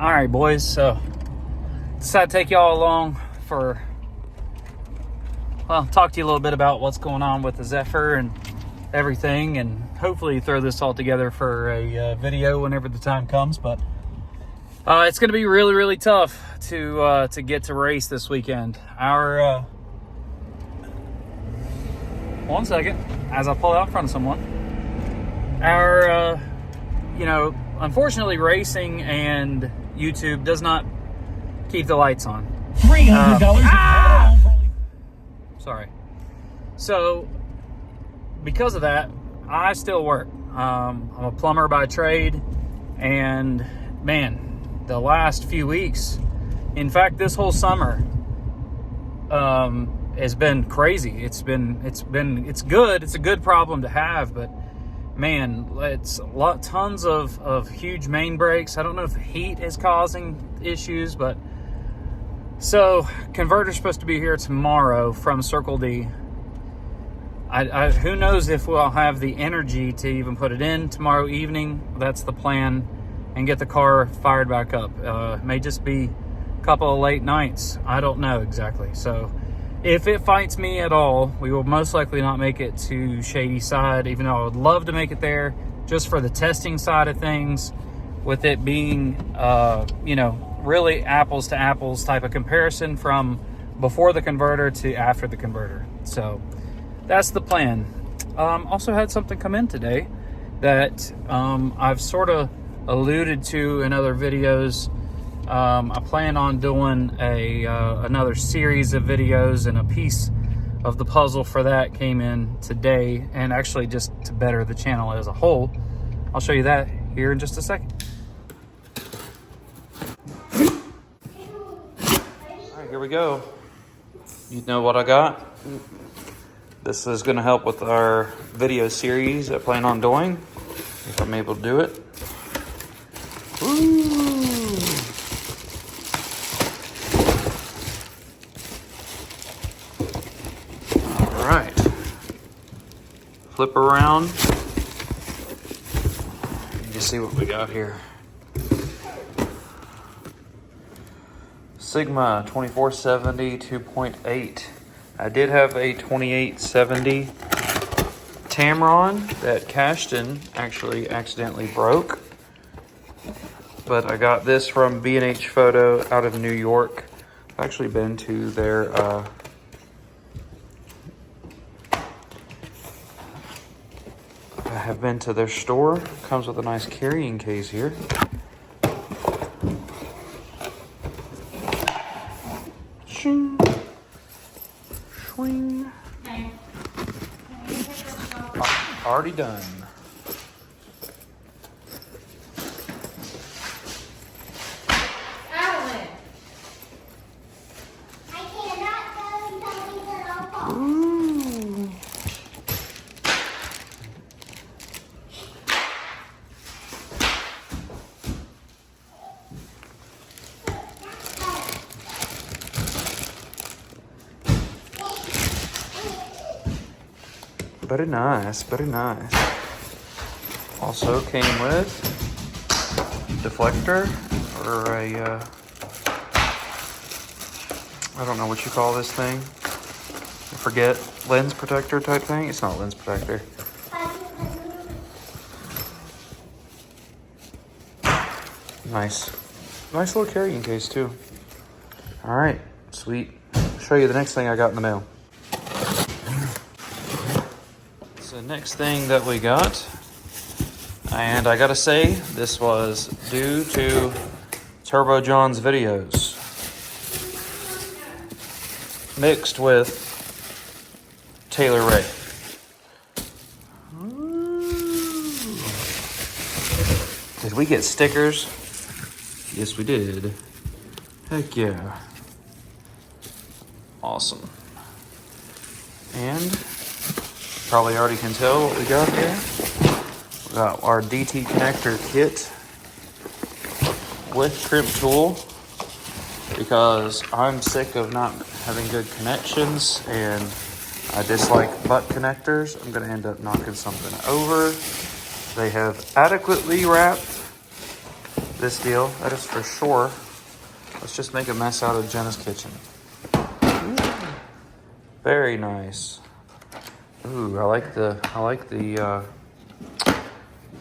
All right, boys. So, decided to take y'all along for, well, talk to you a little bit about what's going on with the Zephyr and everything, and hopefully throw this all together for a video whenever the time comes. But it's going to be really, really tough to get to race this weekend. Our one second, as I pull out in front of someone. Our unfortunately, racing and YouTube does not keep the lights on. $300. Sorry. So, because of that, I still work. I'm a plumber by trade, and man, the last few weeks, in fact, this whole summer, has been crazy. It's good. It's a good problem to have, but man, it's tons of huge main breaks. I don't know if the heat is causing issues, but so converter's supposed to be here tomorrow from Circle D. Who knows if we'll have the energy to even put it in tomorrow evening. That's the plan, and get the car fired back up. It may just be a couple of late nights. I don't know exactly. So if it fights me at all, we will most likely not make it to Shady Side, even though I would love to make it there just for the testing side of things, with it being, really apples to apples type of comparison from before the converter to after the converter. So that's the plan. Also had something come in today that I've sort of alluded to in other videos. I plan on doing another series of videos, and a piece of the puzzle for that came in today, and actually just to better the channel as a whole. I'll show you that here in just a second. All right, here we go. You know what I got? This is going to help with our video series I plan on doing, if I'm able to do it. Woo! Right, flip around. You see what we got here. Sigma 2470 2.8. I did have a 2870 Tamron that Cashton actually accidentally broke, but I got this from B&H Photo out of New York. I've actually been to their I've been to their store. Comes with a nice carrying case here. Shing. Swing. Already done. Very nice, very nice. Also came with deflector, or a, I don't know what you call this thing. I forget, lens protector type thing. It's not lens protector. Nice little carrying case too. All right, sweet. I'll show you the next thing I got in the mail. The next thing that we got, and I gotta say, this was due to Turbo John's videos mixed with Taylor Ray. Did we get stickers? Yes, we did. Heck yeah. Awesome. And probably already can tell what we got here. We got our DT connector kit with crimp tool, because I'm sick of not having good connections and I dislike butt connectors. I'm going to end up knocking something over. They have adequately wrapped this deal. That is for sure. Let's just make a mess out of Jenna's kitchen. Very nice. Ooh, I like the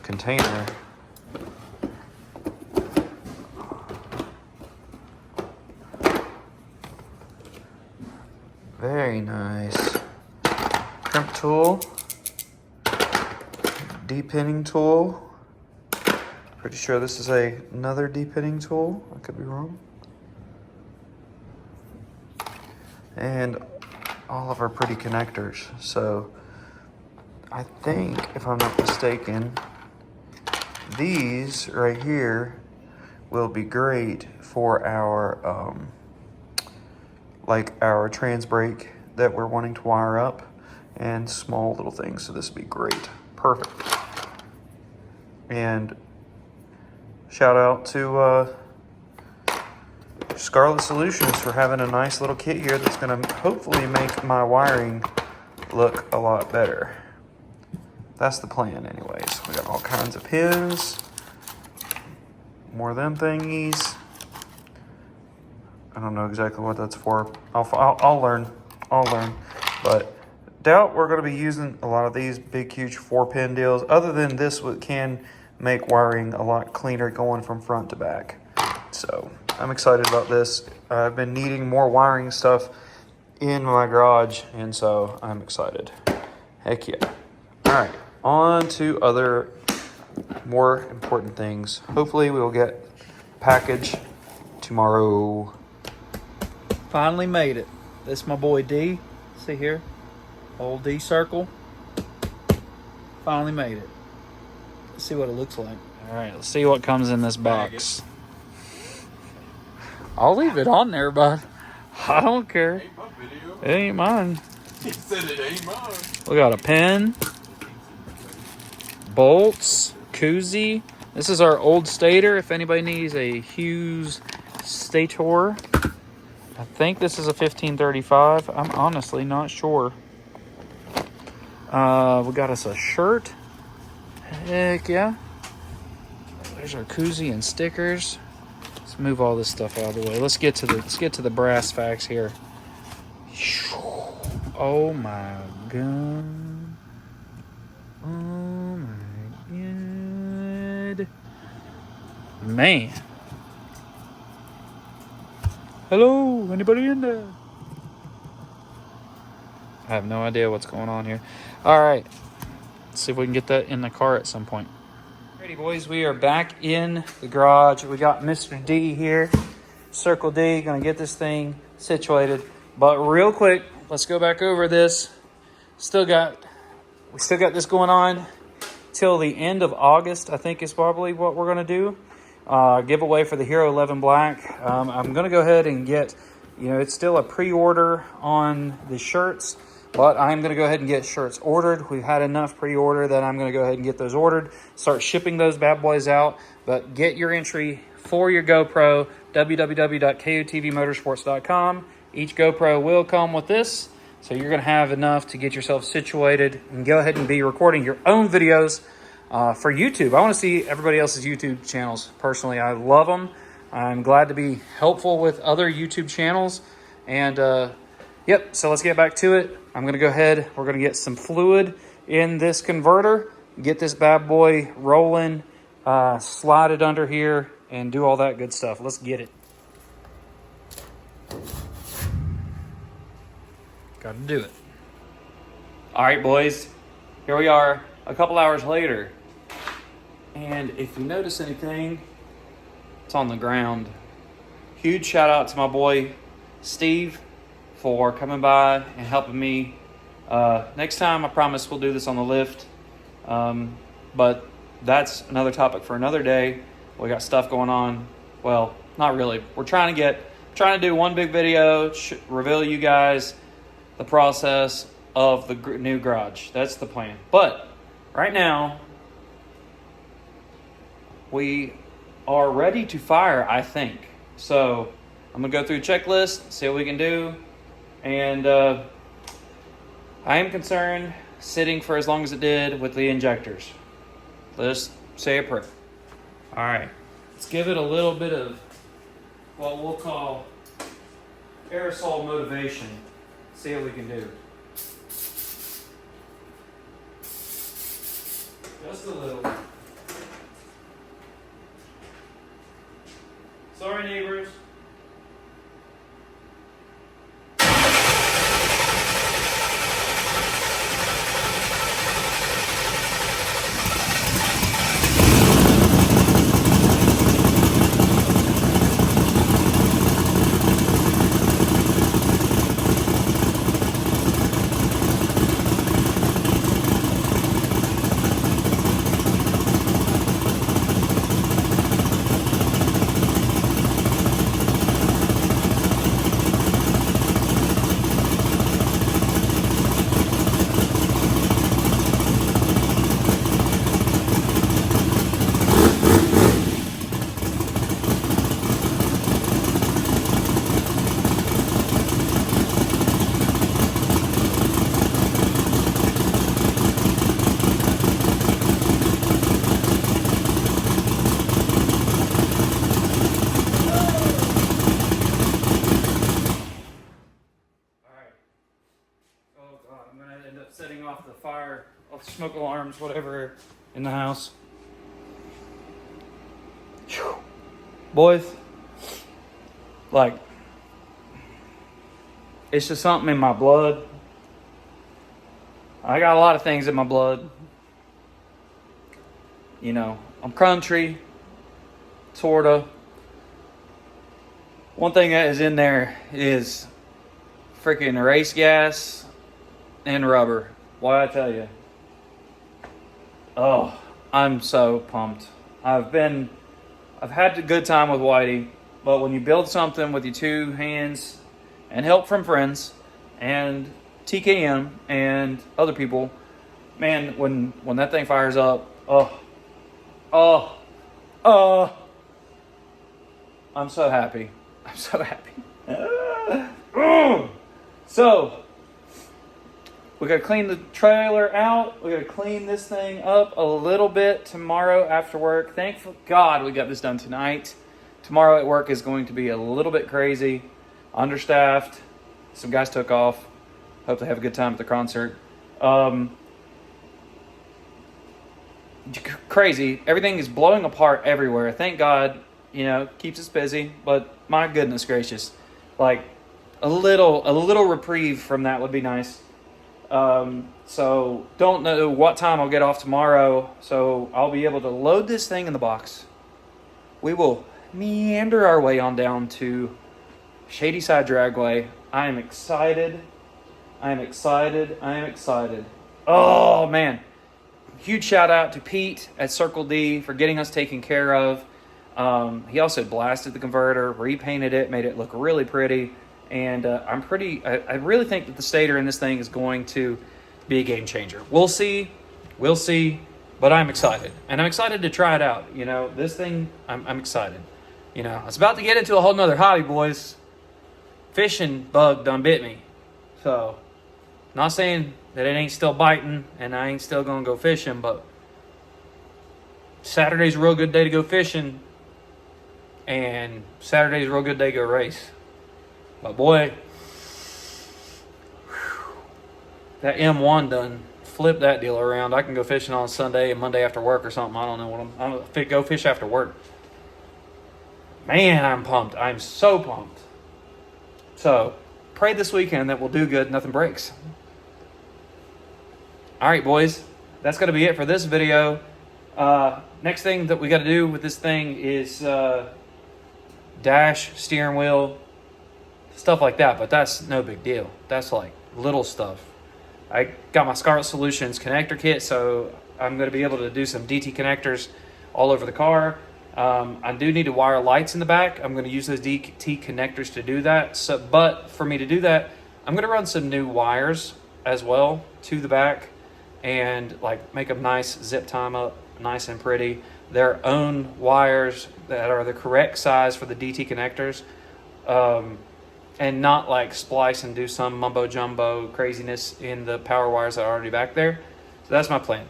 container. Very nice. Crimp tool. Depinning tool. Pretty sure this is another depinning tool. I could be wrong. And all of our pretty connectors. So I think, if I'm not mistaken, these right here will be great for our like our trans brake that we're wanting to wire up, and small little things. So this would be great. Perfect. And shout out to Scarlet Solutions for having a nice little kit here that's going to hopefully make my wiring look a lot better. That's the plan anyways. We got all kinds of pins, more of them thingies. I don't know exactly what that's for. I'll learn, but doubt we're going to be using a lot of these big huge 4-pin deals. Other than this, can make wiring a lot cleaner going from front to back. So I'm excited about this. I've been needing more wiring stuff in my garage, and so I'm excited. Heck yeah. All right, on to other more important things. Hopefully we'll get a package tomorrow. Finally made it. This is my boy D. See here? Old D circle. Finally made it. Let's see what it looks like. All right, let's see what comes in this box. I'll leave it on there, bud. I don't care. Ain't my video. It ain't mine. He said it ain't mine. We got a pen, bolts, koozie. This is our old stator. If anybody needs a Hughes stator, I think this is a 1535. I'm honestly not sure. We got us a shirt. Heck yeah. There's our koozie and stickers. Let's move all this stuff out of the way. Let's get to the brass facts here. Oh my god. Oh my god. Man. Hello, anybody in there? I have no idea what's going on here. All right, let's see if we can get that in the car at some point. Alrighty, boys, we are back in the garage. We got Mr. D here, Circle D, gonna get this thing situated. But real quick, let's go back over this. We still got this going on till the end of August, I think is probably what we're gonna do. Giveaway for the Hero 11 Black. I'm going to go ahead and get, it's still a pre-order on the shirts, but I'm going to go ahead and get shirts ordered. We've had enough pre-order that I'm going to go ahead and get those ordered, start shipping those bad boys out. But get your entry for your GoPro, www.kotvmotorsports.com. Each GoPro will come with this, so you're going to have enough to get yourself situated and go ahead and be recording your own videos for YouTube. I want to see everybody else's YouTube channels. Personally, I love them. I'm glad to be helpful with other YouTube channels. And yep, so let's get back to it. I'm going to go ahead. We're going to get some fluid in this converter, get this bad boy rolling, slide it under here, and do all that good stuff. Let's get it. Got to do it. All right, boys. Here we are a couple hours later. And if you notice anything, it's on the ground. Huge shout out to my boy Steve for coming by and helping me. Next time, I promise we'll do this on the lift. But that's another topic for another day. We got stuff going on. Well, not really. We're trying to do one big video, reveal you guys the process of the new garage. That's the plan. But right now, we are ready to fire, I think. So I'm going to go through a checklist, see what we can do. And I am concerned sitting for as long as it did with the injectors. Let's say a prayer. All right. Let's give it a little bit of what we'll call aerosol motivation. See what we can do. Just a little. Sorry, neighbors. Setting off the fire, off the smoke alarms, whatever, in the house. Whew. Boys, like, it's just something in my blood. I got a lot of things in my blood. You know, I'm country, sorta. One thing that is in there is freaking race gas and rubber. Why I tell you. Oh, I'm so pumped. I've had a good time with Whitey, but when you build something with your two hands and help from friends and TKM and other people, man, when that thing fires up, I'm so happy. I'm so happy. So, we gotta clean the trailer out. We gotta clean this thing up a little bit tomorrow after work. Thank God we got this done tonight. Tomorrow at work is going to be a little bit crazy, understaffed. Some guys took off. Hope they have a good time at the concert. Crazy. Everything is blowing apart everywhere. Thank God, keeps us busy. But my goodness gracious, like a little reprieve from that would be nice. So don't know what time I'll get off tomorrow, so I'll be able to load this thing in the box. We will meander our way on down to Shady Side Dragway. I am excited. Oh man. Huge shout out to Pete at Circle D for getting us taken care of. He also blasted the converter, repainted it, made it look really pretty. And I really think that the stator in this thing is going to be a game changer. We'll see, but I'm excited. And I'm excited to try it out. This thing, I'm excited. I was about to get into a whole nother hobby, boys. Fishing bug done bit me. So, not saying that it ain't still biting and I ain't still going to go fishing, but Saturday's a real good day to go fishing. And Saturday's a real good day to go race. But boy, that M1 done flipped that deal around. I can go fishing on Sunday and Monday after work or something. I don't know what I'm go fish after work. Man, I'm pumped. I'm so pumped. So, pray this weekend that we'll do good, nothing breaks. All right, boys. That's going to be it for this video. Next thing that we got to do with this thing is dash, steering wheel, stuff like that, but that's no big deal. That's like little stuff. I got my Scarlet Solutions connector kit, so I'm going to be able to do some DT connectors all over the car. I do need to wire lights in the back. I'm going to use those DT connectors to do that. But for me to do that, I'm going to run some new wires as well to the back and like make them nice, zip time up, nice and pretty. Their own wires that are the correct size for the DT connectors. And not like splice and do some mumbo jumbo craziness in the power wires that are already back there. So that's my plan.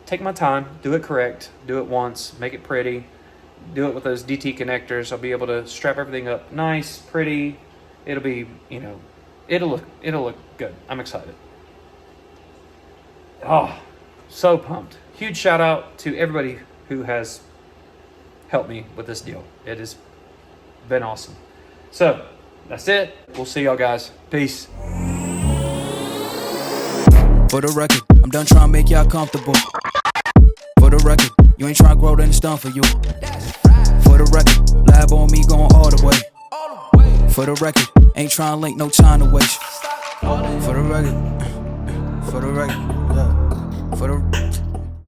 Take my time, do it correct, do it once, make it pretty, do it with those DT connectors. I'll be able to strap everything up nice, pretty. It'll be, it'll look good. I'm excited. Oh, so pumped. Huge shout out to everybody who has helped me with this deal. It has been awesome. So that's it. We'll see y'all guys. Peace. For the record, I'm done trying to make y'all comfortable. For the record, you ain't trying to grow, then it's done for you. For the record, lab on me going all the way. For the record, ain't trying to link, no time to waste. For the record, yeah. For the